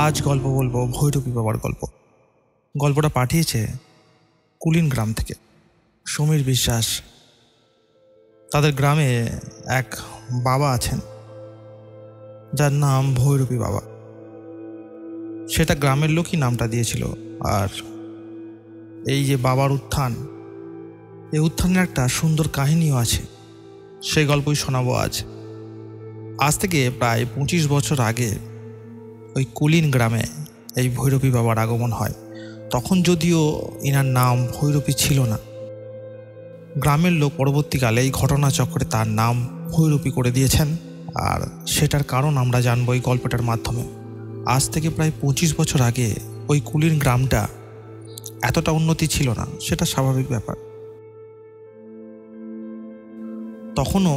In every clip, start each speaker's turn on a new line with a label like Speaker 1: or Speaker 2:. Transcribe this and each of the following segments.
Speaker 1: আজ গল্প বলবো ভৈরবী বাবার গল্প। গল্পটা পাঠিয়েছে কুলিন গ্রাম থেকে সমীর বিশ্বাস। তাদের গ্রামে এক বাবা আছেন যার নাম ভৈরবী বাবা। সেটা গ্রামের লোকই নামটা দিয়েছিল। আর এই যে বাবার উত্থান, এই উত্থানের একটা সুন্দর কাহিনীও আছে, সেই গল্পই শোনাবো আজ। আজ থেকে প্রায় 25 বছর আগে ওই কুলিন গ্রামে এই ভৈরবী বাবার আগমন হয়। তখন যদিও এনার নাম ভৈরবী ছিল না, গ্রামের লোক পরবর্তীকালে এই ঘটনাচক্রে তার নাম ভৈরবী করে দিয়েছেন। আর সেটার কারণ আমরা জানবো এই গল্পটার মাধ্যমে। আজ থেকে প্রায় 25 বছর আগে ওই কুলিন গ্রামটা এতটা উন্নতি ছিল না, সেটা স্বাভাবিক ব্যাপার। তখনও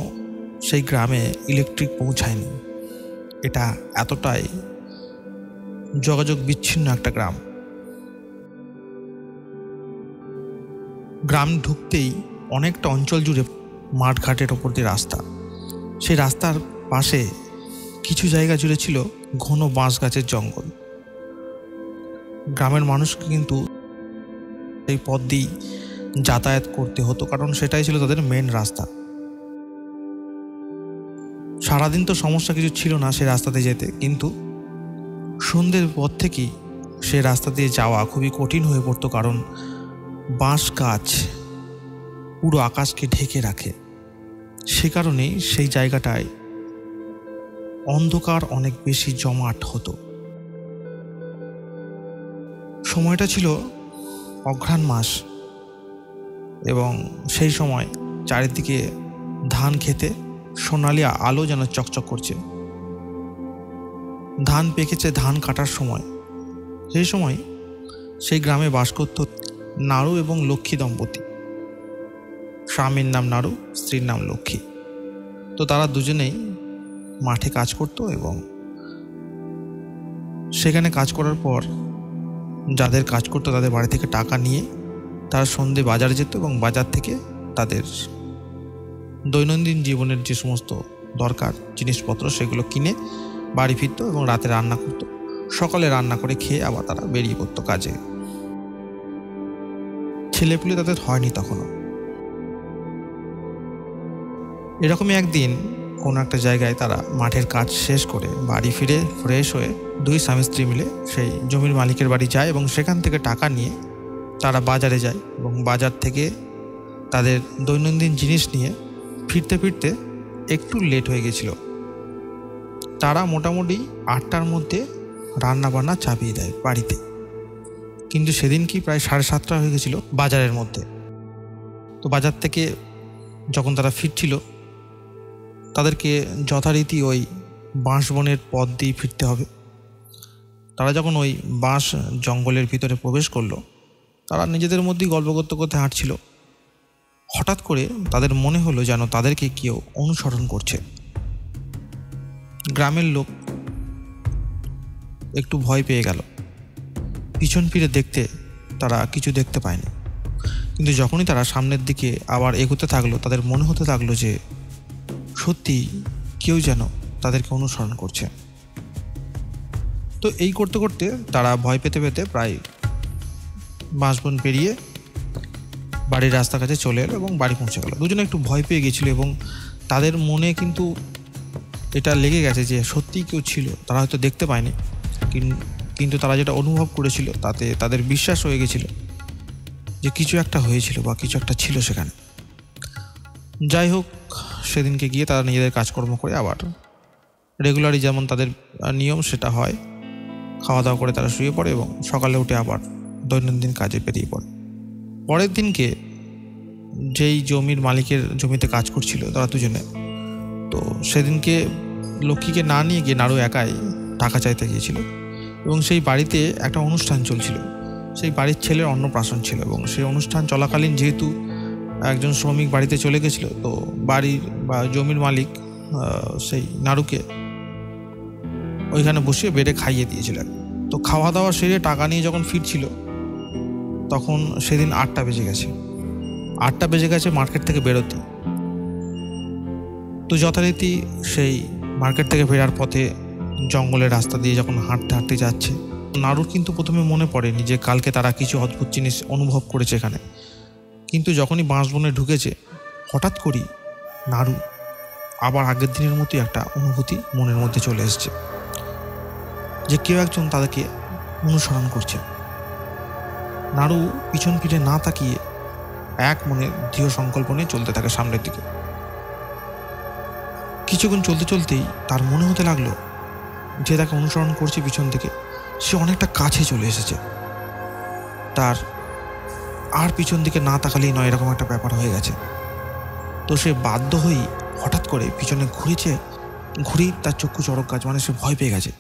Speaker 1: সেই গ্রামে ইলেকট্রিক পৌঁছায়নি। এটা এতটাই যোগাযোগ বিচ্ছিন্ন একটা গ্রাম। গ্রাম ঢুকতেই অনেকটা অঞ্চল জুড়ে মাঠঘাটের ওপর দিয়ে রাস্তা। সেই রাস্তার পাশে কিছু জায়গা জুড়ে ছিল ঘন বাঁশ গাছের জঙ্গল। গ্রামের মানুষকে কিন্তু এই পথ দিয়েই যাতায়াত করতে হতো, কারণ সেটাই ছিল তাদের মেন রাস্তা। সারাদিন তো সমস্যা কিছু ছিল না সে রাস্তাতে যেতে, কিন্তু সন্ধ্যের পর থেকেই সে রাস্তা দিয়ে যাওয়া খুবই কঠিন হয়ে পড়তো, কারণ বাঁশ গাছ পুরো আকাশকে ঢেকে রাখে। সে কারণেই সেই জায়গাটায় অন্ধকার অনেক বেশি জমাট হতো। সময়টা ছিল অঘ্রাণ মাস, এবং সেই সময় চারিদিকে ধান খেতে সোনালি আলো যেন চকচক করছে। ধান পেকেছে, ধান কাটার সময়। সেই সময় সেই গ্রামে বাস করত নাড়ু এবং লক্ষ্মী দম্পতি। স্বামীর নাম নাড়ু, স্ত্রীর নাম লক্ষ্মী। তো তারা দুজনেই মাঠে কাজ করত, এবং সেখানে কাজ করার পর যাদের কাজ করতো তাদের বাড়ি থেকে টাকা নিয়ে তারা সন্ধে বাজারে যেত, এবং বাজার থেকে তাদের দৈনন্দিন জীবনের যে সমস্ত দরকার জিনিসপত্র সেগুলো কিনে বাড়ি ফিরত এবং রাতে রান্না করত। সকালে রান্না করে খেয়ে আবার তারা বেরিয়ে পড়তো কাজে। ছেলেপুলে তাদের হয়নি তখনও। এরকমই একদিন কোনো একটা জায়গায় তারা মাঠের কাজ শেষ করে বাড়ি ফিরে ফ্রেশ হয়ে দুই স্বামী স্ত্রী মিলে সেই জমির মালিকের বাড়ি যায়, এবং সেখান থেকে টাকা নিয়ে তারা বাজারে যায়, এবং বাজার থেকে তাদের দৈনন্দিন জিনিস নিয়ে ফিরতে ফিরতে একটু লেট হয়ে গেছিল। তারা মোটামুটি 8টার মধ্যে রান্না বান্না চাপিয়ে দেয় বাড়িতে, কিন্তু সেদিন কি প্রায় 7:30 হয়ে গেছিল বাজারের মধ্যে। তো বাজার থেকে যখন তারা ফিরছিল, তাদেরকে যথারীতি ওই বাঁশ বনের পথ দিয়ে ফিরতে হবে। তারা যখন ওই বাঁশ জঙ্গলের ভিতরে প্রবেশ করলো, তারা নিজেদের মধ্যেই গল্প করতে করতে হাঁটছিল। হঠাৎ করে তাদের মনে হলো যেন তাদেরকে কেউ অনুসরণ করছে। গ্রামের লোক একটু ভয় পেয়ে গেল। পিছন ফিরে দেখতে তারা কিছু দেখতে পায়নি, কিন্তু যখনই তারা সামনের দিকে আবার এগোতে থাকলো, তাদের মনে হতে থাকলো যে সত্যি কেউ যেন তাদেরকে অনুসরণ করছে। তো এই করতে করতে তারা ভয় পেতে পেতে প্রায় বাঁশবন পেরিয়ে বাড়ির রাস্তার কাছে চলে এলো এবং বাড়ি পৌঁছে গেল। দুজনে একটু ভয় পেয়ে গেছিলো, এবং তাদের মনে কিন্তু এটা লেগে গেছে যে সত্যিই কেউ ছিল। তারা হয়তো দেখতে পায়নি, কিন্তু তারা যেটা অনুভব করেছিল তাতে তাদের বিশ্বাস হয়ে গেছিল যে কিছু একটা হয়েছিল বা কিছু একটা ছিল সেখানে। যাই হোক, সেদিনকে গিয়ে তারা নিজেদের কাজকর্ম করে আবার রেগুলারই যেমন তাদের নিয়ম সেটা হয়, খাওয়া দাওয়া করে তারা শুয়ে পড়ে এবং সকালে উঠে আবার দৈনন্দিন কাজে বেরিয়ে পড়ে। পরের দিনকে যেই জমির মালিকের জমিতে কাজ করছিল তারা দুজনে, তো সেদিনকে লক্ষ্মীকে না নিয়ে গিয়ে নাড়ু একাই টাকা চাইতে গিয়েছিল, এবং সেই বাড়িতে একটা অনুষ্ঠান চলছিল। সেই বাড়ির ছেলের অন্নপ্রাশন ছিল, এবং সেই অনুষ্ঠান চলাকালীন যেহেতু একজন শ্রমিক বাড়িতে চলে গেছিল, তো বাড়ির বা জমির মালিক সেই নাড়ুকে ওইখানে বসিয়ে বেড়ে খাইয়ে দিয়েছিলেন। তো খাওয়া দাওয়া সেরে টাকা নিয়ে যখন ফিরছিল, তখন সেদিন 8টা বেজে গেছে। 8টা বেজে গেছে মার্কেট থেকে বেরোতে। তো যথারীতি সেই মার্কেট থেকে ফেরার পথে জঙ্গলের রাস্তা দিয়ে যখন হাঁটতে হাঁটতে যাচ্ছে, নাড়ুর কিন্তু প্রথমে মনে পড়েনি যে কালকে তারা কিছু অদ্ভুত জিনিস অনুভব করেছে এখানে। কিন্তু যখনই বাঁশবনে ঢুকেছে, হঠাৎ করেই নাড়ু আবার আগের দিনের মতোই একটা অনুভূতি মনের মধ্যে চলে এসছে, যে কেউ একজন তাদেরকে অনুসরণ করছে। নাড়ু পিছন ফিরে না তাকিয়ে এক মনে দৃঢ় সংকল্প নিয়ে চলতে থাকে সামনের দিকে। কিছুক্ষণ চলতে চলতেই তার মনে হতে লাগলো যে তাকে অনুসরণ করছে পিছন থেকে সে অনেকটা কাছে চলে এসেছে। তার আর পিছন দিকে না তাকালেই নয়, এরকম একটা ব্যাপার হয়ে গেছে। তো সে বাধ্য হয়েই হঠাৎ করে পিছনে ঘুরেই তার চক্ষু চড়ক গাছ, মানে সে ভয় পেয়ে গেছে।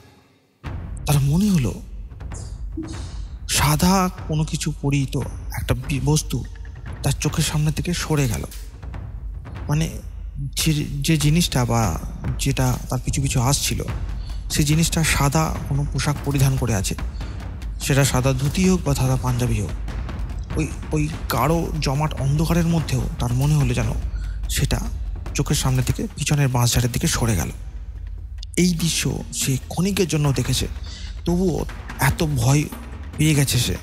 Speaker 1: তার মনে হলো সাদা কোনো কিছু পরিহিত একটা বস্তু তার চোখের সামনে থেকে সরে গেল। মানে যে জিনিসটা বা যেটা তার পিছু পিছু আসছিল, সেই জিনিসটা সাদা কোনো পোশাক পরিধান করে আছে, সেটা সাদা ধুতি হোক বা সাদা পাঞ্জাবি হোক। ওই গাঢ় জমাট অন্ধকারের মধ্যেও তার মনে হলো যেন সেটা চোখের সামনে থেকে পিছনের বাঁশঝাড়ের দিকে সরে গেল। এই দৃশ্য সে ক্ষণিকের জন্য দেখেছে, তবুও এত ভয় পেয়ে গেছে সে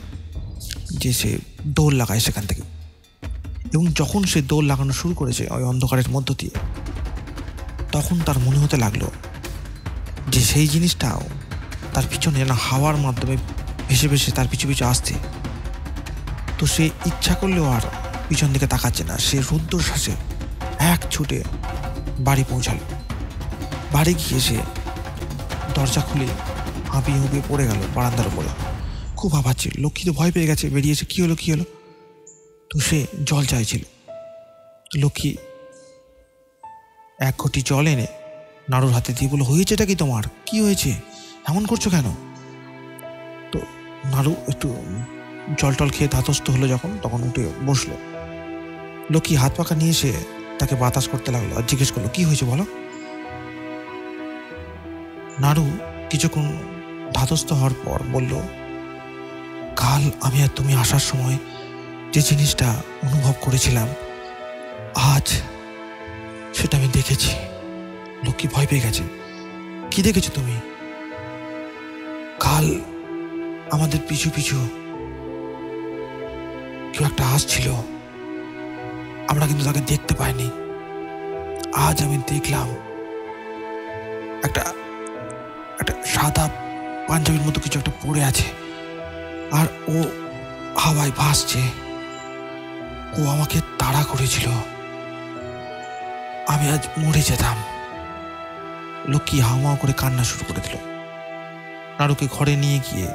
Speaker 1: যে সে দৌড় লাগায় সেখান থেকে। এবং যখন সে দৌড় লাগানো শুরু করেছে ওই অন্ধকারের মধ্য দিয়ে, তখন তার মনে হতে লাগলো যে সেই জিনিসটাও তার পিছনে যেন হাওয়ার মাধ্যমে ভেসে ভেসে তার পিছু পিছু আসছে। তো সে ইচ্ছা করলেও আর পিছন দিকে তাকাচ্ছে না। সে রুদ্ধশ্বাসে এক ছুটে বাড়ি পৌঁছালো। বাড়ি গিয়ে সে দরজা খুলে হাঁপিয়ে পড়ে গেল বারান্দার উপরে। খুব হাঁপাচ্ছিল। লক্ষ্মী তো ভয় পেয়ে গেছে, বেরিয়েছে। কী হলো? তো সে জল চাইছিল। লক্ষ্মী এক ঘটি জল এনে নাড়ুর হাতে দিয়ে বলল, হয়েছেটা কি তোমার? কি হয়েছে? এমন করছো কেন? তো নাড়ু একটু জল খেয়ে ধাতস্থ হলো যখন, তখন উঠে বসলো। লক্ষ্মী হাত পাখা নিয়ে এসে তাকে বাতাস করতে লাগলো আর জিজ্ঞেস করলো, কি হয়েছে বলো? নাড়ু কিছুক্ষণ ধাতস্থ হওয়ার পর বলল, কাল আমি আর তুমি আসার সময় যে জিনিসটা অনুভব করেছিলাম, আজ সেটা আমি দেখেছি। লক্ষ্মী ভয় পেয়ে গেছে। কি দেখেছো তুমি? কাল আমাদের পিছু পিছু কেউ একটা আসছিল, আমরা কিন্তু তাকে দেখতে পাইনি। আজ আমি দেখলাম একটা সাদা পাঞ্জাবির মতো কিছু একটা পড়ে আছে, আর ও হাওয়ায় ভাসছে। ও আমাকে তাড়া করেছিল, আমি আজ মরে যেতাম। লক্ষ্মী হাওয়া করে কান্না শুরু করে দিল। নাড়ুকে ঘরে নিয়ে গিয়ে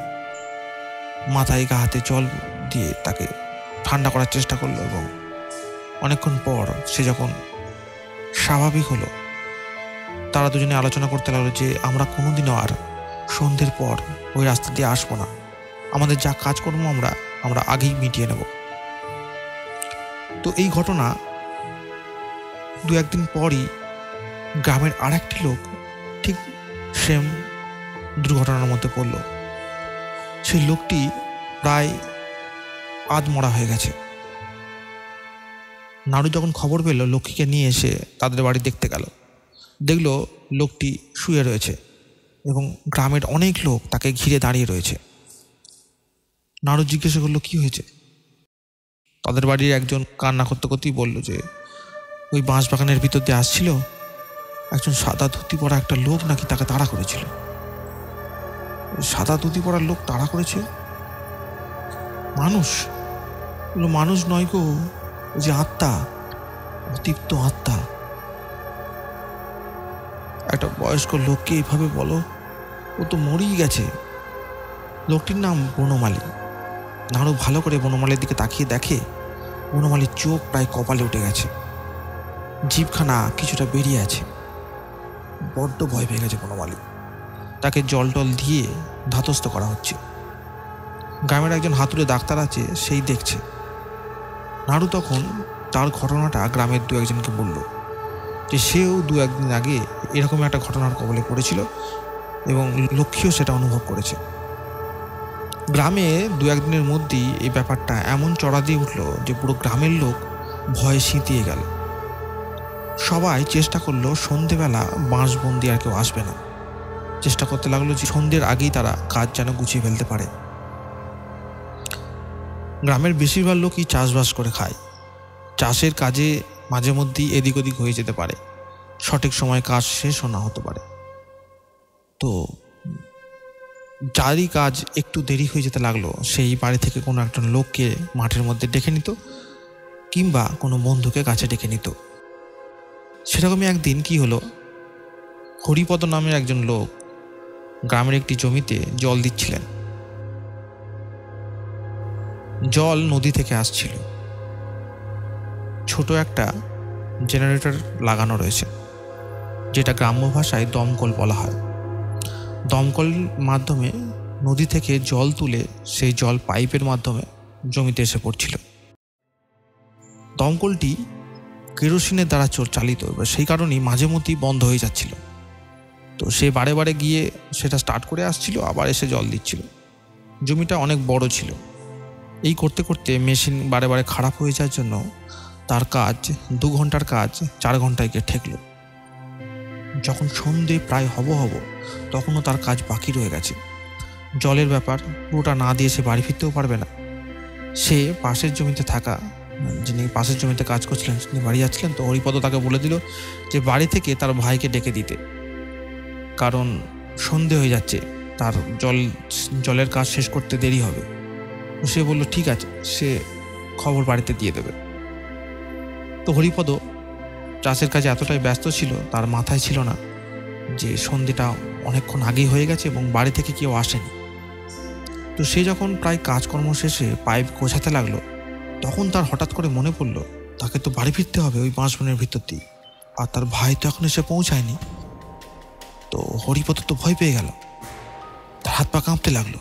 Speaker 1: মাথায় গা হাতে জল দিয়ে তাকে ঠান্ডা করার চেষ্টা করলো, এবং অনেকক্ষণ পর সে যখন স্বাভাবিক হলো, তারা দুজনে আলোচনা করতে লাগলো যে আমরা কোনোদিনও আর সন্ধ্যের পর ওই রাস্তা দিয়ে আসবো না। আমাদের যা কাজকর্ম আমরা আগেই মিটিয়ে নেব। তো এই ঘটনা দু একদিন পরই গ্রামের আর একটি লোক ঠিক সেম দুর্ঘটনার মধ্যে পড়ল। সেই লোকটি প্রায় আধমরা হয়ে গেছে। নাড়ু যখন খবর পেল, লক্ষ্মীকে নিয়ে এসে তাদের বাড়ি দেখতে গেল। দেখলো লোকটি শুয়ে রয়েছে এবং গ্রামের অনেক লোক তাকে ঘিরে দাঁড়িয়ে রয়েছে। নাড়ু জিজ্ঞাসা করলো, কি হয়েছে? তাদের বাড়ির একজন কান্না করতে করতেই বলল যে ওই বাঁশ বাগানের ভিতর দিয়ে আসছিল একজন সাদা ধুতি পরা একটা লোক, নাকি তাকে তাড়া করেছিল। সাদা ধুতি পরা লোক তাড়া করেছে? মানুষ নয় গো, যে আত্মা, অতিপ্ত আত্মা। একটা বয়স্ক লোককে এইভাবে বলো? ও তো মরেই গেছে। লোকটির নাম বনমালী। নাড়ু ভালো করে বনমালীর দিকে তাকিয়ে দেখে বনমালীর চোখ প্রায় কপালে উঠে গেছে, জিভখানা কিছুটা বেরিয়ে আছে। বড্ড ভয় পেয়ে গেছে বনমালী। তাকে জল দিয়ে ধাতস্থ করা হচ্ছে। গ্রামের একজন হাতুড়ে ডাক্তার আছে, সেই দেখছে। নাড়ু তখন তার ঘটনাটা গ্রামের দু একজনকে বলল যে সেও দু একদিন আগে এরকম একটা ঘটনার কবলে পড়েছিল এবং লক্ষ্মীও সেটা অনুভব করেছে। গ্রামে দু একদিনের মধ্যেই এই ব্যাপারটা এমন চড়া দিয়ে উঠল যে পুরো গ্রামের লোক ভয়ে শীতিয়ে গেল। সবাই চেষ্টা করলো সন্ধেবেলা বাঁশবন্দি আর কেউ আসবে না। চেষ্টা করতে লাগলো যে সন্ধ্যের আগেই তারা কাজ যেন গুছিয়ে ফেলতে পারে। গ্রামের বেশিরভাগ লোকই চাষবাস করে খায়। চাষের কাজে মাঝে মধ্যেই এদিক ওদিক হয়ে যেতে পারে, সঠিক সময় কাজ শেষও না হতে পারে। তো যারই কাজ একটু দেরি হয়ে যেতে লাগলো সেই বাড়ি থেকে কোনো একজন লোককে মাঠের মধ্যে ডেকে নিত, কিংবা কোনো বন্ধুকে কাছে ডেকে নিত। সেরকমই একদিন কি হলো, হরিপদ নামের একজন লোক গ্রামের একটি জমিতে জল দিচ্ছিলেন। জল নদী থেকে আসছিল। ছোট একটা জেনারেটর লাগানো রয়েছে, যেটা গ্রাম্য ভাষায় দমকল বলা হয়। দমকল মাধ্যমে নদী থেকে জল তুলে সেই জল পাইপের মাধ্যমে জমিতে এসে পড়ছিল। দমকলটি কেরোসিনের দ্বারা চালিত, সেই কারণেই মাঝে মধ্যেই বন্ধ হয়ে যাচ্ছিল। তো সে বারে বারে গিয়ে সেটা স্টার্ট করে আসছিল, আবার এসে জল দিচ্ছিল। জমিটা অনেক বড় ছিল। এই করতে করতে মেশিন বারে বারে খারাপ হয়ে যাওয়ার জন্য তার কাজ 2 ঘন্টার কাজ 4 ঘন্টায় গিয়ে ঠেকল। যখন সন্ধে প্রায় হব তখনও তার কাজ বাকি রয়ে গেছে। জলের ব্যাপার, পুরোটা না দিয়ে সে বাড়ি ফিরতেও পারবে না। সে পাশের জমিতে থাকা, যিনি পাশের জমিতে কাজ করছিলেন, তিনি বাড়ি যাচ্ছিলেন। তো হরিপদ তাকে বলে দিল যে বাড়ি থেকে তার ভাইকে ডেকে দিতে, কারণ সন্ধে হয়ে যাচ্ছে, তার জলের কাজ শেষ করতে দেরি হবে। সে বলল ঠিক আছে, সে খবর বাড়িতে দিয়ে দেবে। তো হরিপদ চাষের কাজে এতটাই ব্যস্ত ছিল, তার মাথায় ছিল না যে সন্ধেটা অনেকক্ষণ আগেই হয়ে গেছে এবং বাড়ি থেকে কেউ আসেনি। তো সে যখন প্রায় কাজকর্ম শেষে পাইপ গোছাতে লাগলো, তখন তার হঠাৎ করে মনে পড়লো তাকে তো বাড়ি ফিরতে হবে ওই বাঁশবনের ভিতর দিয়ে, আর তার ভাই তো এখন এসে পৌঁছায়নি। তো হরিপদ তো ভয় পেয়ে গেল, তার হাত পা কাঁপতে লাগলো।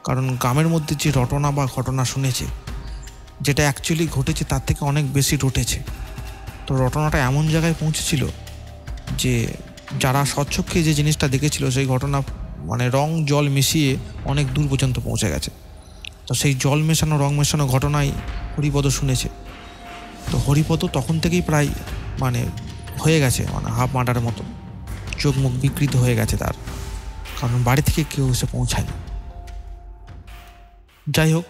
Speaker 1: কারণ গ্রামের মধ্যে যে রটনা বা ঘটনা শুনেছে, যেটা অ্যাকচুয়ালি ঘটেছে তার থেকে অনেক বেশি রটেছে। তো রটনাটা এমন জায়গায় পৌঁছেছিল যে যারা স্বচক্ষে যে জিনিসটা দেখেছিল, সেই ঘটনা মানে রং জল মিশিয়ে অনেক দূর পর্যন্ত পৌঁছে গেছে। তো সেই জল মেশানো রং মেশানো ঘটনাই হরিপদ শুনেছে। তো হরিপদ তখন থেকেই প্রায় মানে হয়ে গেছে, মানে হাফ মার্ডারের মতো, চোখ মুখ বিকৃত হয়ে গেছে তার, কারণ বাড়ি থেকে কেউ এসে পৌঁছায়নি। যাই হোক,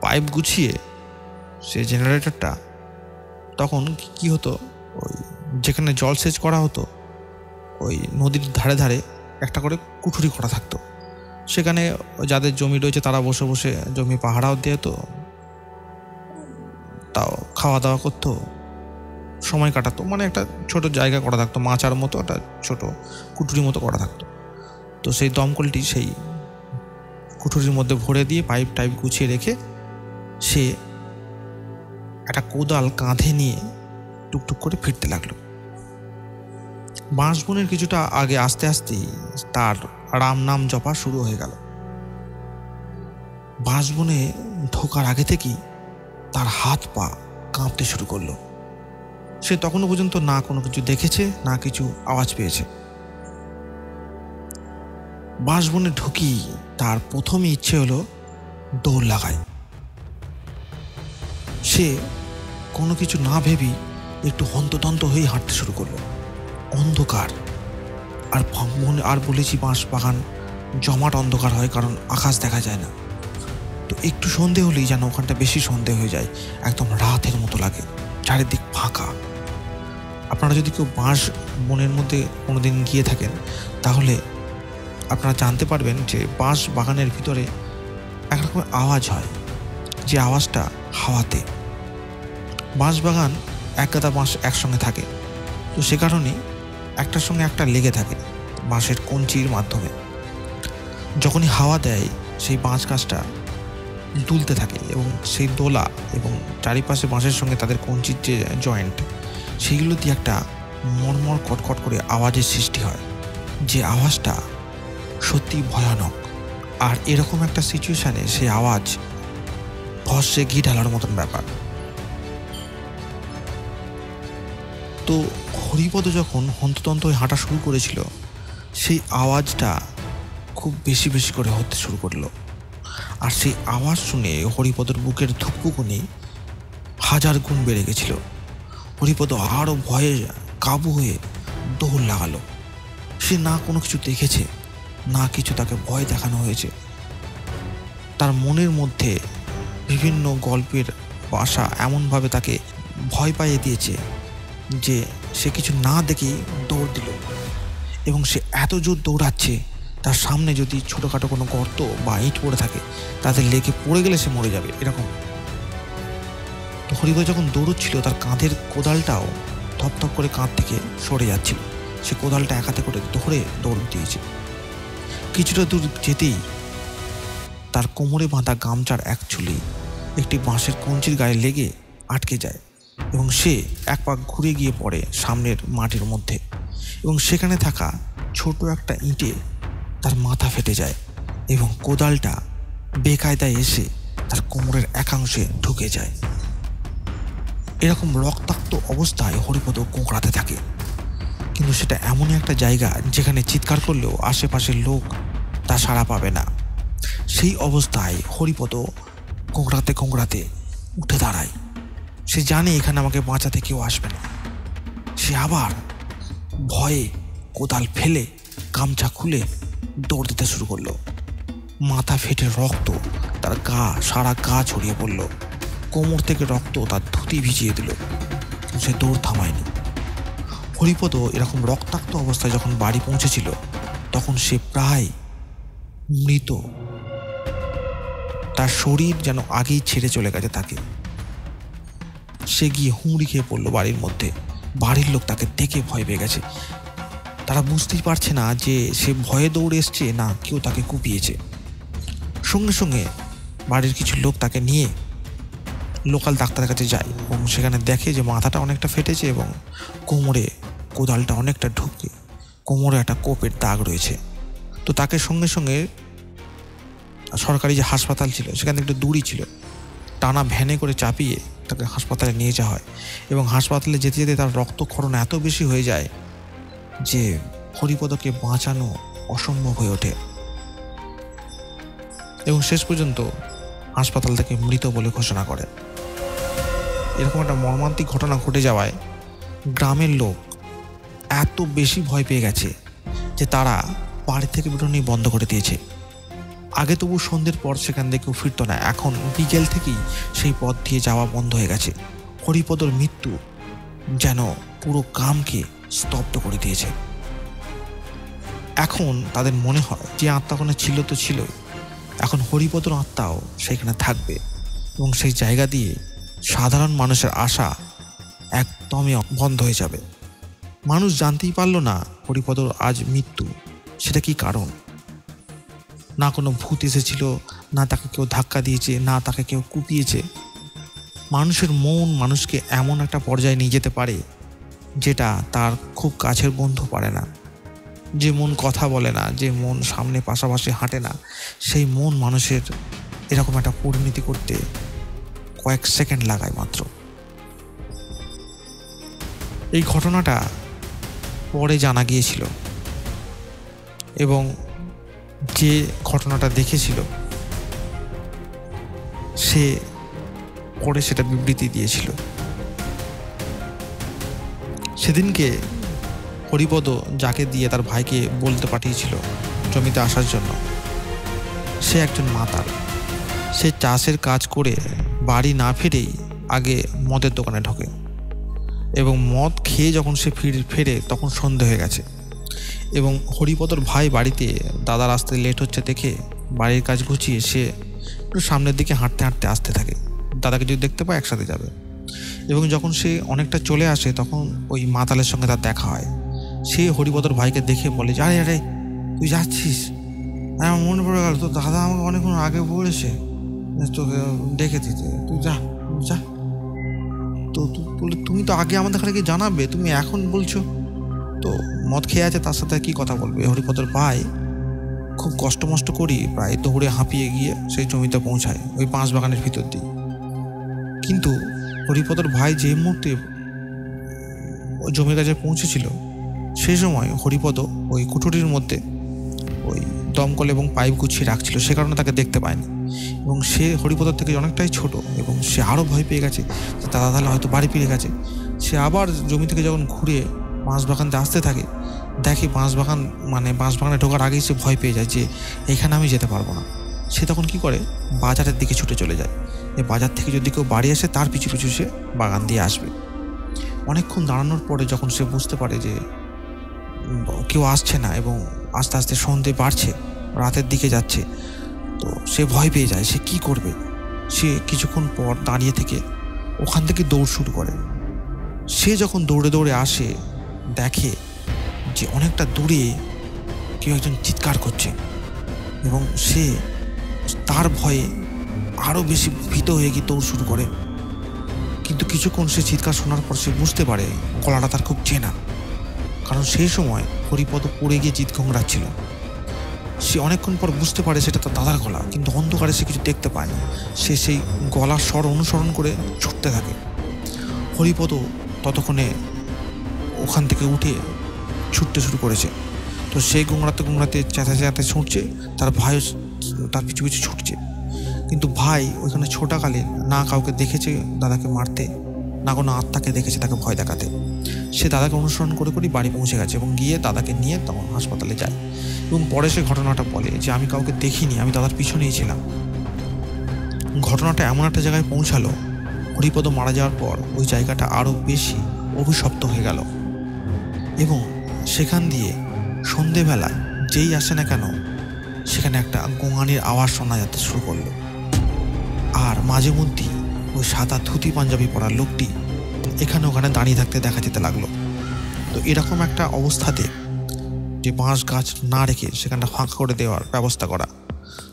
Speaker 1: পাইপ গুছিয়ে সে জেনারেটরটা, তখন কি হতো, ওই যেখানে জল সেচ করা হতো ওই নদীর ধারে ধারে একটা করে কুঠুরি করা থাকতো। সেখানে যাদের জমি রয়েছে তারা বসে বসে জমি পাহারাও দিয়ে, তো তাও খাওয়া দাওয়া করতো, সময় কাটাতো। মানে একটা ছোট জায়গা করা থাকতো, মাচার মতো একটা ছোট কুঠুরির মতো করা থাকতো। তো সেই দমকলটি সেই কুঠুরির মধ্যে ভরে দিয়ে পাইপ টাইপ গুছিয়ে রেখে সে একটা কোদাল কাঁধে নিয়ে টুকটুক করে ফিরতে লাগলো। বাঁশবনের কিছুটা আগে আসতে আসতেই তার রাম নাম জপা শুরু হয়ে গেল। বাঁশবনে ঢোকার আগে থেকেই তার হাত পা কাঁপতে শুরু করলো। সে তখনও পর্যন্ত না কোনো কিছু দেখেছে, না কিছু আওয়াজ পেয়েছে। বাঁশবনে ঢুকি তার প্রথমই ইচ্ছে হলো দৌড় লাগায়। সে কোনো কিছু না ভেবেই একটু হন্তদন্ত হয়ে হাঁটতে শুরু করলো। অন্ধকার, আর বলেছি বাঁশ বাগান জমাট অন্ধকার হয়, কারণ আকাশ দেখা যায় না। তো একটু সন্ধে হলেই যেন ওখানটা বেশি সন্ধে হয়ে যায়, একদম রাতের মতো লাগে, চারিদিক ফাঁকা। আপনারা যদি কেউ বাঁশ বনের মধ্যে কোনোদিন গিয়ে থাকেন, তাহলে আপনারা জানতে পারবেন যে বাঁশ বাগানের ভিতরে একরকমের আওয়াজ হয়, যে আওয়াজটা হাওয়াতে। বাঁশ বাগান এক গাদা বাঁশ একসঙ্গে থাকে, তো সে কারণে একটার সঙ্গে একটা লেগে থাকে বাঁশের কঞ্চির মাধ্যমে। যখনই হাওয়া দেয় সেই বাঁশ গাছটা দুলতে থাকে, এবং সেই দোলা এবং চারিপাশে বাঁশের সঙ্গে তাদের কঞ্চির যে জয়েন্ট, সেইগুলো দিয়ে একটা মরমর কটকট করে আওয়াজের সৃষ্টি হয়, যে আওয়াজটা সত্যি ভয়ানক। আর এরকম একটা সিচুয়েশানে সেই আওয়াজ ভস্যে ঘি ঢালার মতন ব্যাপার। তো হরিপদ যখন হন্ততন্ত হয়ে হাঁটা শুরু করেছিল, সেই আওয়াজটা খুব বেশি বেশি করে হতে শুরু করলো। আর সেই আওয়াজ শুনে হরিপদর বুকের ধুকপুকুনি 1000 গুণ বেড়ে গেছিল। হরিপদ আরও ভয়ে কাবু হয়ে দৌড় লাগালো। সে না কোনো কিছু দেখেছে, না কিছু তাকে ভয় দেখানো হয়েছে। তার মনের মধ্যে বিভিন্ন গল্পের বাসা এমনভাবে তাকে ভয় পাইয়ে দিয়েছে যে সে কিছু না দেখেই দৌড় দিল, এবং সে এত জোর দৌড়াচ্ছে তার সামনে যদি ছোটোখাটো কোনো গর্ত বা ইট পড়ে থাকে তাতে লেগে পড়ে গেলে সে মরে যাবে এরকম। তো হরিপদ যখন দৌড়চ্ছিল তার কাঁধের কোদালটাও থপথপ করে কাঁধ থেকে সরে যাচ্ছিল। সে কোদালটা এক হাতে করে ধরে দৌড় দিয়েছে। কিছুটা দূর যেতেই তার কোমরে বাঁধা গামছার এক চুলি একটি বাঁশের কঞ্চির গায়ে লেগে আটকে যায়, এবং সে এক পা ঘুরে গিয়ে পড়ে সামনের মাটির মধ্যে, এবং সেখানে থাকা ছোট একটা ইঁটে তার মাথা ফেটে যায়, এবং কোদালটা বেকায়দায় এসে তার কোমরের একাংশে ঢুকে যায়। এরকম রক্তাক্ত অবস্থায় হরিপদ কোঁকড়াতে থাকে, কিন্তু সেটা এমনই একটা জায়গা যেখানে চিৎকার করলেও আশেপাশের লোক তা সাড়া পাবে না। সেই অবস্থায় হরিপদ কোঁকড়াতে কোঁকড়াতে উঠে দাঁড়ায়। সে জানে এখানে আমাকে বাঁচাতে কেউ আসবে না। সে আবার ভয়ে কোদাল ফেলে গামছা খুলে দৌড় দিতে শুরু করলো। মাথা ফেটে রক্ত তার সারা গা ছড়িয়ে পড়ল। কোমর থেকে রক্ত তার ধুতি ভিজিয়ে দিল। সে দৌড় থামায়নি। হরিপদ এরকম রক্তাক্ত অবস্থায় যখন বাড়ি পৌঁছেছিল তখন সে প্রায় মৃত। তার শরীর যেন আগেই ছেড়ে চলে গেছে তাকে। সে গিয়ে হুমড়ি খেয়ে পড়লো বাড়ির মধ্যে। বাড়ির লোক তাকে দেখে ভয় পেয়ে গেছে। তারা বুঝতেই পারছে না যে সে ভয়ে দৌড়ে এসছে না কেউ তাকে কুপিয়েছে। সঙ্গে সঙ্গে বাড়ির কিছু লোক তাকে নিয়ে লোকাল ডাক্তারের কাছে যায়, এবং সেখানে দেখে যে মাথাটা অনেকটা ফেটেছে এবং কোমরে কোদালটা অনেকটা ঢুকে কোমরে একটা কোপের দাগ রয়েছে। তো তাকে সঙ্গে সঙ্গে সরকারি যে হাসপাতাল ছিল সেখানে একটু দূরই ছিল, টানা ভ্যানে করে চাপিয়ে তাকে হাসপাতালে নিয়ে যাওয়া হয়, এবং হাসপাতালে যেতে যেতে তার রক্তক্ষরণ এত বেশি হয়ে যায় যে হরিপদকে বাঁচানো অসম্ভব হয়ে ওঠে, এবং শেষ পর্যন্ত হাসপাতাল থেকে মৃত বলে ঘোষণা করে। এরকম একটা মর্মান্তিক ঘটনা ঘটে যাওয়ায় গ্রামের লোক এত বেশি ভয় পেয়ে গেছে যে তারা বাড়ি থেকে বেরোনো বন্ধ করে দিয়েছে। আগে তবু সন্ধ্যের পর সেখান থেকে কেউ ফিরত না, এখন বিকেল থেকেই সেই পথ দিয়ে যাওয়া বন্ধ হয়ে গেছে। হরিপদর মৃত্যু যেন পুরো গ্রামকে স্তব্ধ করে দিয়েছে। এখন তাদের মনে হয় যে আত্মা ওখানে ছিল তো ছিল, এখন হরিপদর আত্মাও সেখানে থাকবে, এবং সেই জায়গা দিয়ে সাধারণ মানুষের আশা একদমই বন্ধ হয়ে যাবে। মানুষ জানতেই পারল না হরিপদর আজ মৃত্যু সেটা কি কারণ। না কোনো ভূত এসেছিল, না তাকে কেউ ধাক্কা দিয়েছে, না তাকে কেউ কুপিয়েছে। মানুষের মন মানুষকে এমন একটা পর্যায়ে নিয়ে যেতে পারে যেটা তার খুব কাছের বন্ধু পারে না। যে মন কথা বলে না, যে মন সামনে পাশাপাশি হাঁটে না, সেই মন মানুষের এরকম একটা পরিণতি করতে কয়েক সেকেন্ড লাগায় মাত্র। এই ঘটনাটা পরে জানা গিয়েছিল, এবং যে ঘটনাটা দেখেছিল সে পরে সেটা বিবৃতি দিয়েছিল। সেদিনকে হরিপদ যাকে দিয়ে তার ভাইকে বলতে পাঠিয়েছিল জমিতে আসার জন্য, সে একজন মাতাল। সে চাষের কাজ করে বাড়ি না ফিরেই আগে মদের দোকানে ঢোকে, এবং মদ খেয়ে যখন সে ফেরে তখন সন্ধে হয়ে গেছে, এবং হরিপদর ভাই বাড়িতে দাদার আসতে লেট হচ্ছে দেখে বাড়ির কাজ গুছিয়ে সে একটু সামনের দিকে হাঁটতে হাঁটতে আসতে থাকে। দাদাকে যদি দেখতে পায় একসাথে যাবে, এবং যখন সে অনেকটা চলে আসে তখন ওই মাতালের সঙ্গে তার দেখা হয়। সে হরিপদর ভাইকে দেখে বলে যে আরে আরে তুই যাচ্ছিস, আমার মনে পড়ে গেল তো দাদা আমাকে অনেকক্ষণ আগে বলেছে তোকে ডেকে দিতে, তুই যা যা। তো বলে তুমি তো আগে আমাদের এখানে গিয়ে জানাবে, তুমি এখন বলছো। তো মদ খেয়ে আছে, তার সাথে কি কথা বলবে। হরিপদর ভাই খুব কষ্ট করি প্রায় দৌড়ে হাঁপিয়ে গিয়ে সেই জমিতে পৌঁছায় ওই বাঁশ বাগানের ভিতর দিয়ে। কিন্তু হরিপদর ভাই যে মুহূর্তে ওই জমির কাছে পৌঁছেছিল সেই সময় হরিপদ ওই কুঠুরির মধ্যে ওই দমকল এবং পাইপ গুছিয়ে রাখছিল, সে কারণে তাকে দেখতে পায়নি, এবং সে হরিপদর থেকে অনেকটাই ছোট, এবং সে আরও ভয় পেয়ে গেছে যে দাদা তাহলে হয়তো বাড়ি ফিরে গেছে। সে আবার জমি থেকে যখন ঘুরে বাঁশ বাগানতে আসতে থাকে দেখে বাঁশবাগানে ঢোকার আগেই সে ভয় পেয়ে যায় যে এখানে আমি যেতে পারবো না। সে তখন কি করে, বাজারের দিকে ছুটে চলে যায়। বাজার থেকে যদি কেউ বাড়ি আসে তার পিছু পিছু সে বাগান দিয়ে আসবে। অনেকক্ষণ দাঁড়ানোর পরে যখন সে বুঝতে পারে যে কেউ আসছে না এবং আস্তে আস্তে সন্ধে বাড়ছে, রাতের দিকে যাচ্ছে, তো সে ভয় পেয়ে যায়। সে কি করবে? সে কিছুক্ষণ পর দাঁড়িয়ে থেকে ওখান থেকে দৌড় শুরু করে। সে যখন দৌড়ে দৌড়ে আসে, দেখে যে অনেকটা দূরে কেউ একজন চিৎকার করছে এবং সে তার ভয়ে আরও বেশি ভীত হয়ে গিয়ে দৌড় শুরু করে। কিন্তু কিছুক্ষণ সে চিৎকার শোনার পর সে বুঝতে পারে গলাটা তার খুব চেনা, কারণ সেই সময় হরিপদ পড়ে গিয়ে চিৎ ঘোংরাচ্ছিল। সে অনেকক্ষণ পর বুঝতে পারে সেটা তার দাদার গলা, কিন্তু অন্ধকারে সে কিছু দেখতে পায় না। সে সেই গলার স্বর অনুসরণ করে ছুটতে থাকে। হরিপদ ততক্ষণে ওখান থেকে উঠে ছুটতে শুরু করেছে। তো সেই গোংড়াতে চেঁচাতে ছুটছে, তার ভাইও তার পিছু পিছু ছুটছে। কিন্তু ভাই ওইখানে ছোটাকালে না কাউকে দেখেছে দাদাকে মারতে, না কোনো আত্মাকে দেখেছে তাকে ভয় দেখাতে। সে দাদাকে অনুসরণ করে করেই বাড়ি পৌঁছে গেছে এবং গিয়ে দাদাকে নিয়ে তখন হাসপাতালে যায় এবং পরে সে ঘটনাটা বলে যে আমি কাউকে দেখিনি, আমি দাদার পিছনেই ছিলাম। ঘটনাটা এমন একটা জায়গায় পৌঁছালো, হরিপদ মারা যাওয়ার পর ওই জায়গাটা আরও বেশি অভিশপ্ত হয়ে গেল এবং সেখান দিয়ে সন্ধেবেলায় যেই আসে না কেন সেখানে একটা গোঙানির আওয়াজ শোনা যেতে শুরু করলো। আর মাঝে মধ্যেই ওই সাদা ধুতি পাঞ্জাবি পরা লোকটি এখানে ওখানে দাঁড়িয়ে থাকতে দেখা যেতে লাগলো। তো এরকম একটা অবস্থাতে যে বাঁশ গাছ না রেখে সেখানটা ফাঁকা করে দেওয়ার ব্যবস্থা করা,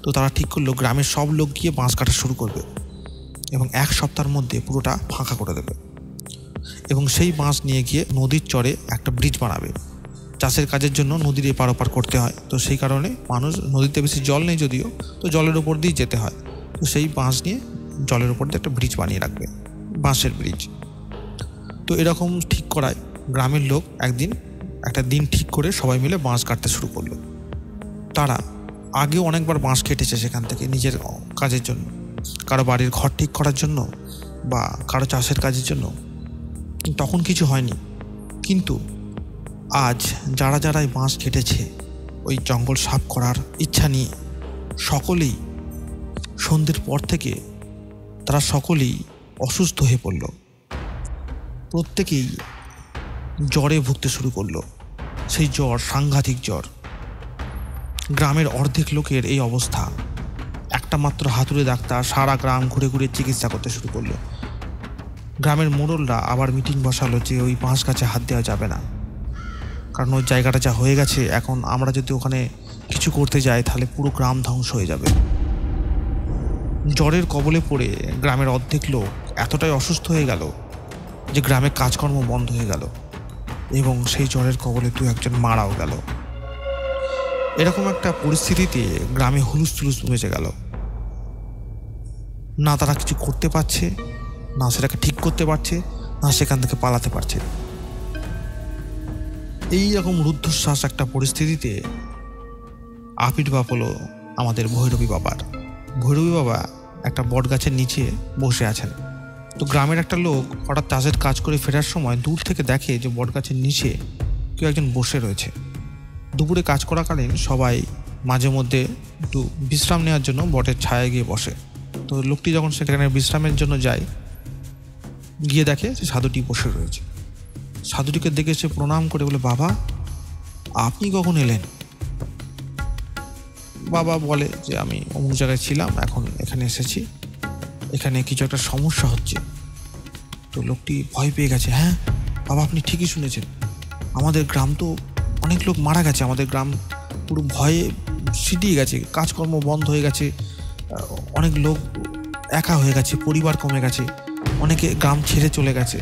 Speaker 1: তো তারা ঠিক করলো গ্রামের সব লোক গিয়ে বাঁশ কাটা শুরু করবে এবং 1 সপ্তাহের মধ্যে পুরোটা ফাঁকা করে দেবে এবং সেই বাঁশ নিয়ে গিয়ে নদীর চরে একটা ব্রিজ বানাবে। চাষের কাজের জন্য নদীর এপার ওপার করতে হয়, তো সেই কারণে মানুষ, নদীতে বেশি জল নেই যদিও, তো জলের উপর দিয়ে যেতে হয়, তো সেই বাঁশ নিয়ে জলের উপর দিয়ে একটা ব্রিজ বানিয়ে রাখবে, বাঁশের ব্রিজ। তো এরকম ঠিক করায় গ্রামের লোক একটা দিন ঠিক করে সবাই মিলে বাঁশ কাটতে শুরু করলো। তারা আগেও অনেকবার বাঁশ কেটেছে সেখান থেকে নিজের কাজের জন্য, কারো বাড়ির ঘর ঠিক করার জন্য বা কারো চাষের কাজের জন্য, তখন কিছু হয়নি। কিন্তু আজ যারা যারা বাঁশ কেটেছে ওই জঙ্গল সাফ করার ইচ্ছা নিয়ে, সকলেই সন্ধ্যের পর থেকে তারা সকলেই অসুস্থ হয়ে পড়ল। প্রত্যেকেই জ্বরে ভুগতে শুরু করলো। সেই জ্বর সাংঘাতিক জ্বর। গ্রামের অর্ধেক লোকের এই অবস্থা। একটা মাত্র হাতুড়ে ডাক্তার সারা গ্রাম ঘুরে ঘুরে চিকিৎসা করতে শুরু করলো। গ্রামের মোড়লরা আবার মিটিং বসালো যে ওই বাঁশ গাছে হাত দেওয়া যাবে না, কারণ ওই জায়গাটা যা হয়ে গেছে, এখন আমরা যদি ওখানে কিছু করতে যাই তাহলে পুরো গ্রাম ধ্বংস হয়ে যাবে। জ্বরের কবলে পড়ে গ্রামের অর্ধেক লোক এতটাই অসুস্থ হয়ে গেল যে গ্রামে কাজকর্ম বন্ধ হয়ে গেল এবং সেই জ্বরের কবলে 2-1 মারাও গেল। এরকম একটা পরিস্থিতিতে গ্রামে হুলুস থুলুস বেজে গেল। না তারা কিছু করতে পারছে, না সেটাকে ঠিক করতে পারছে, না সেখান থেকে পালাতে পারছে। এই রকম রুদ্ধশ্বাস একটা পরিস্থিতিতে আবির্ভাব হলো আমাদের ভৈরবী বাবার। ভৈরবী বাবা একটা বট গাছের নিচে বসে আছেন। তো গ্রামের একটা লোক হঠাৎ চাষের কাজ করে ফেরার সময় দূর থেকে দেখে যে বট গাছের নিচে কেউ একজন বসে রয়েছে। দুপুরে কাজ করাকালীন সবাই মাঝে মধ্যে একটু বিশ্রাম নেওয়ার জন্য বটের ছায়ায় গিয়ে বসে। তো লোকটি যখন সেখানে বিশ্রামের জন্য যায়, গিয়ে দেখে যে সাধুটি বসে রয়েছে। সাধুটিকে দেখে সে প্রণাম করে বলে, বাবা আপনি কখন এলেন? বাবা বলে যে আমি অমুক জায়গায় ছিলাম, এখন এখানে এসেছি, এখানে কিছু একটা সমস্যা হচ্ছে। তো লোকটি ভয় পেয়ে গেছে। হ্যাঁ বাবা, আপনি ঠিকই শুনেছেন, আমাদের গ্রাম তো অনেক লোক মারা গেছে, আমাদের গ্রাম পুরো ভয়ে সিটিয়ে গেছে, কাজকর্ম বন্ধ হয়ে গেছে, অনেক লোক একা হয়ে গেছে, পরিবার কমে গেছে, অনেকে গ্রাম ছেড়ে চলে গেছে।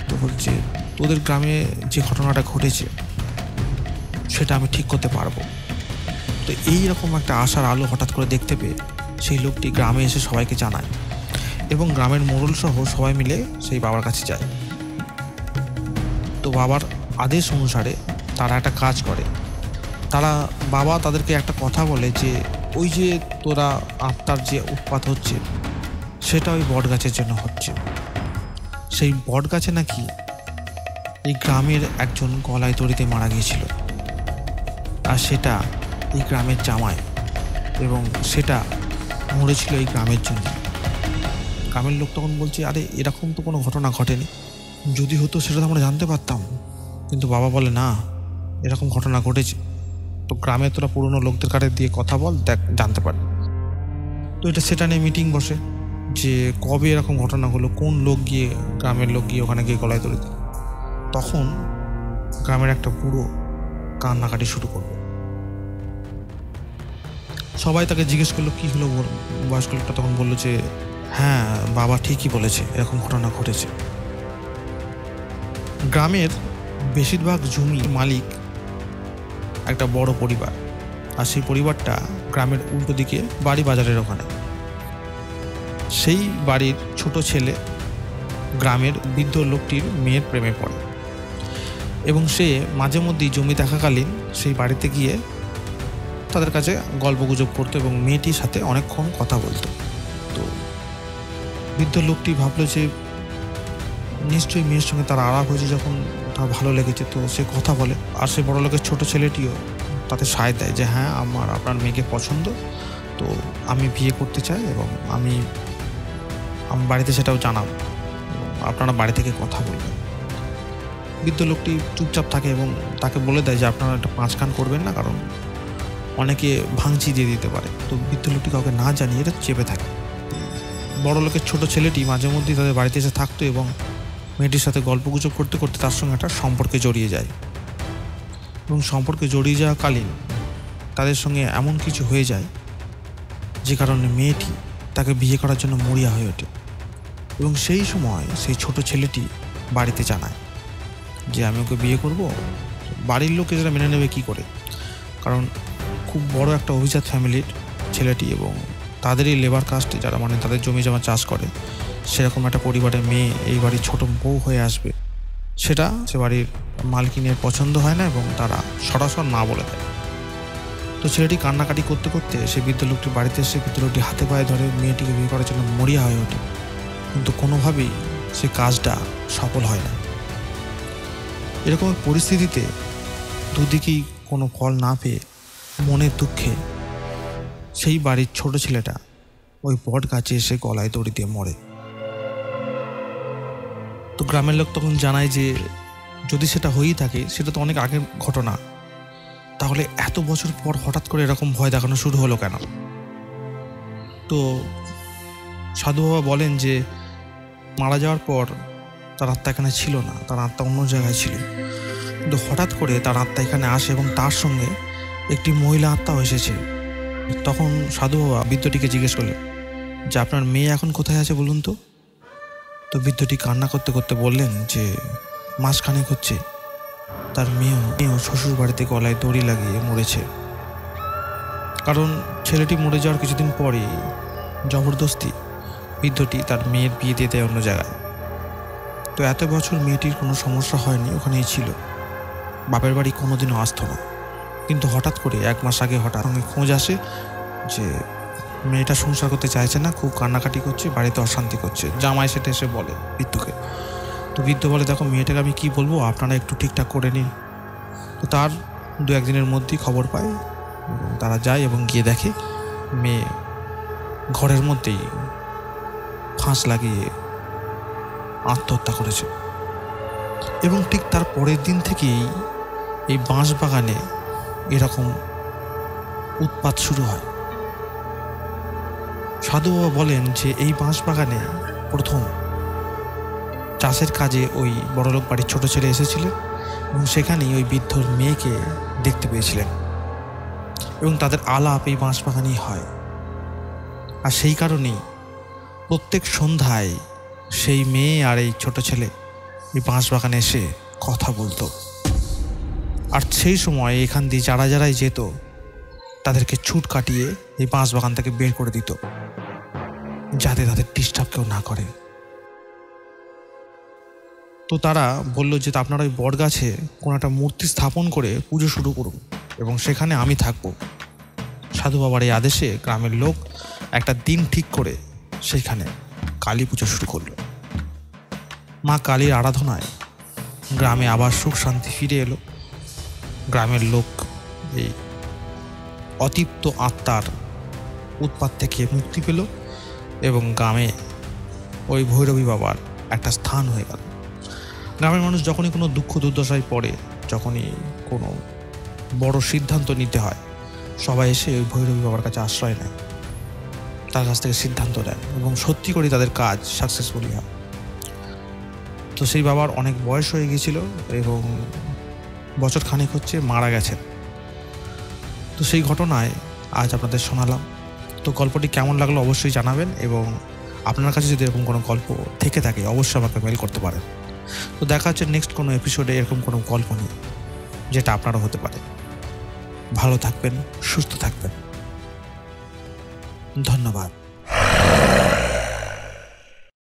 Speaker 1: তো বলছে তোদের গ্রামে যে ঘটনাটা ঘটেছে সেটা আমি ঠিক করতে পারবো। তো এইরকম একটা আশার আলো হঠাৎ করে দেখতে পেয়ে সেই লোকটি গ্রামে এসে সবাইকে জানায় এবং গ্রামের মোড়ল সহ সবাই মিলে সেই বাবার কাছে যায়। তো বাবার আদেশ অনুসারে তারা একটা কাজ করে। বাবা তাদেরকে একটা কথা বলে যে ওই যে তোরা আত্মার যে উৎপাত হচ্ছে সেটা ওই বট গাছের জন্য হচ্ছে। সেই বট গাছে নাকি এই গ্রামের একজন গলায় দড়িতে মারা গিয়েছিল, আর সেটা এই গ্রামের জামাই, এবং সেটা মরেছিল এই গ্রামের জন্য। গ্রামের লোক তখন বলছে, আরে এরকম তো কোনো ঘটনা ঘটেনি, যদি হতো সেটা তো আমরা জানতে পারতাম। কিন্তু বাবা বলে, না, এরকম ঘটনা ঘটেছে, তো গ্রামে তোরা পুরনো লোকদের কাছে দিয়ে কথা বল, দেখ জানতে পারবি। তো সেটা নিয়ে মিটিং বসে যে কবে এরকম ঘটনা হলো, কোন লোক গিয়ে, গ্রামের লোক গিয়ে ওখানে গিয়ে গলায় দড়ি দিল। তখন গ্রামের একটা বুড়ো কান্নাকাটি শুরু করলো। সবাই তাকে জিজ্ঞেস করলো কি হলো। বয়স্ক লোকটা তখন বললো যে, হ্যাঁ বাবা ঠিকই বলেছে, এরকম ঘটনা ঘটেছে। গ্রামের বেশিরভাগ জমি মালিক একটা বড় পরিবার, আর সেই পরিবারটা গ্রামের উল্টো দিকে বাড়ি বাজারের ওখানে। সেই বাড়ির ছোট ছেলে গ্রামের বৃদ্ধ লোকটির মেয়ের প্রেমে পড়ে, এবং সে মাঝে মধ্যেই জমি দেখাকালীন সেই বাড়িতে গিয়ে তাদের কাছে গল্পগুজব করতো এবং মেয়েটির সাথে অনেকক্ষণ কথা বলতো। তো বৃদ্ধ লোকটি ভাবলো যে নিশ্চয়ই মেয়ের সঙ্গে তার আলাপ হয়েছে, যখন তার ভালো লেগেছে তো সে কথা বলে। আর সে বড় লোকের ছোট ছেলেটিও তাতে সায় দেয় যে হ্যাঁ, আপনার মেয়েকে পছন্দ, তো আমি বিয়ে করতে চাই, এবং আমি বাড়িতে সেটাও জানাবো, আপনারা বাড়ি থেকে কথা বলবেন। বৃদ্ধ লোকটি চুপচাপ থাকে এবং তাকে বলে দেয় যে আপনারা একটা 5 কান করবেন না, কারণ অনেকে ভাঙচি দিয়ে দিতে পারে। তো বৃদ্ধ লোকটি কাউকে না জানিয়ে এটা চেপে থাকে। বড় লোকের ছোট ছেলেটি মাঝে মধ্যেই তাদের বাড়িতে এসে থাকতো এবং মেয়েটির সাথে গল্পগুজব করতে করতে তার সঙ্গে একটা সম্পর্কে জড়িয়ে যায়, এবং সম্পর্কে জড়িয়ে যাওয়াকালীন তাদের সঙ্গে এমন কিছু হয়ে যায় যে কারণে মেয়েটি তাকে বিয়ে করার জন্য মরিয়া হয়ে ওঠে। এবং সেই সময় সেই ছোট ছেলেটি বাড়িতে জানায় যে আমি ওকে বিয়ে করব। বাড়ির লোক এরা মেনে নেবে কী করে, কারণ খুব বড় একটা অভিজাত ফ্যামিলির ছেলেটি, এবং তাদেরই লেবার কাস্টে যারা তাদের জমি জমা চাষ করে, সেরকম একটা পরিবারের মেয়ে এই বাড়ির ছোট বউ হয়ে আসবে, সেটা সে বাড়ির মালকিনের পছন্দ হয় না, এবং তারা সরাসরি না বলে দেয়। তো ছেলেটি কান্নাকাটি করতে করতে সে বৃদ্ধ লোকটির বাড়িতে এসে বৃদ্ধ লোকটি হাতে পায়ে ধরে মেয়েটিকে বিয়ে করার জন্য মরিয়া হয়ে ওঠে, কিন্তু কোনোভাবেই সে কাজটা সফল হয় না। এরকম পরিস্থিতিতে দুদিকেই কোনো ফল না পেয়ে মনের দুঃখে সেই বাড়ির ছোট ছেলেটা ওই বট গাছে এসে গলায় দড়ি দিয়ে মরে। তো গ্রামের লোক তখন জানায় যে যদি সেটা হয়েই থাকে সেটা তো অনেক আগের ঘটনা, তাহলে এত বছর পর হঠাৎ করে এরকম ভয় দেখানো শুরু হলো কেন? তো সাধু বাবা বলেন যে মারা যাওয়ার পর তার আত্মা এখানে ছিল না, তার আত্মা অন্য জায়গায় ছিল, কিন্তু হঠাৎ করে তার আত্মা এখানে আসে এবং তার সঙ্গে একটি মহিলা আত্মাও এসেছে। তখন সাধু বাবা বৃদ্ধটিকে জিজ্ঞেস করলেন যে আপনার মেয়ে এখন কোথায় আছে বলুন তো। তো বৃদ্ধটি কান্না করতে করতে বললেন যে মাসখানেক হচ্ছে তার মেয়েও শ্বশুর বাড়িতে গলায় দড়ি লাগিয়ে মরেছে, কারণ ছেলেটি মরে যাওয়ার কিছুদিন পরে জবরদস্তি বৃদ্ধটি তার মেয়ের বিয়ে দিয়ে দেয় অন্য জায়গায়। তো এত বছর মেয়েটির কোনো সমস্যা হয়নি, ওখানেই ছিল, বাপের বাড়ি কোনোদিনও আসতো না। কিন্তু হঠাৎ করে 1 মাস আগে হঠাৎ খোঁজ আসে যে মেয়েটা সংসার করতে চাইছে না, খুব কান্নাকাটি করছে, বাড়িতে অশান্তি করছে। জামাই সেটা এসে বলে বৃদ্ধকে। তো বৃদ্ধ বলে দেখো মেয়েটাকে আমি কি বলবো, আপনারা একটু ঠিকঠাক করে নিন। তো তার 2-1 দিনের মধ্যেই খবর পায়, তারা যায় এবং গিয়ে দেখে মেয়ে ঘরের মধ্যেই ফাঁস লাগিয়ে আত্মহত্যা করেছে। এবং ঠিক তার পরের দিন থেকেই এই বাঁশ বাগানে এরকম উৎপাত শুরু হয়। সাধু বাবা বলেন যে এই বাঁশ বাগানে প্রথম চাষের কাজে ওই বড়লোক বাড়ির ছোট ছেলে এসেছিলেন, এবং সেখানেই ওই বৃদ্ধর মেয়েকে দেখতে পেয়েছিলেন, এবং তাদের আলাপ এই বাঁশ বাগানেই হয়। আর সেই কারণেই প্রত্যেক সন্ধ্যায় সেই মেয়ে আর এই ছোট ছেলে এই বাঁশ বাগানে এসে কথা বলতো। আর সেই সময় এখান দিয়ে যারাই যেত তাদেরকে ছুট কাটিয়ে এই বাঁশ বাগান থেকে বের করে দিত, যাতে তাদের ডিস্টার্ব কেউ না করে। তো তারা বলল যে আপনারা ওই বট গাছে কোনো একটা মূর্তি স্থাপন করে পুজো শুরু করুন, এবং সেখানে আমি থাকবো। সাধু বাবার এই আদেশে গ্রামের লোক একটা দিন ঠিক করে সেখানে কালী পুজো শুরু করলো। মা কালীর আরাধনায় গ্রামে আবার সুখ শান্তি ফিরে এলো। গ্রামের লোক এই অতৃপ্ত আত্মার উৎপাত থেকে মুক্তি পেল এবং গ্রামে ওই ভৈরবী বাবার একটা স্থান হয়ে গেল। গ্রামের মানুষ যখনই কোনো দুঃখ দুর্দশায় পড়ে, যখনই কোনো বড় সিদ্ধান্ত নিতে হয়, সবাই এসে ওই ভৈরবী বাবার কাছে আশ্রয় নেয়, তার কাছ থেকে সিদ্ধান্ত নেয় এবং সত্যি করে তাদের কাজ সাকসেসফুলি হয়। তো সেই বাবার অনেক বয়স হয়ে গিয়েছিল এবং বছর খানেক হচ্ছে মারা গেছেন। তো সেই ঘটনায় আজ আপনাদের শোনালাম। তো গল্পটি কেমন লাগলো অবশ্যই জানাবেন, এবং আপনার কাছে যদি এরকম কোনো গল্প থেকে থাকে অবশ্যই আমাকে মেল করতে পারেন। তো দেখা হচ্ছে নেক্সট কোনো এপিসোডে এরকম কোনো গল্প নিয়ে, যেটা আপনারও হতে পারে। ভালো থাকবেন, সুস্থ থাকবেন। ধন্যবাদ।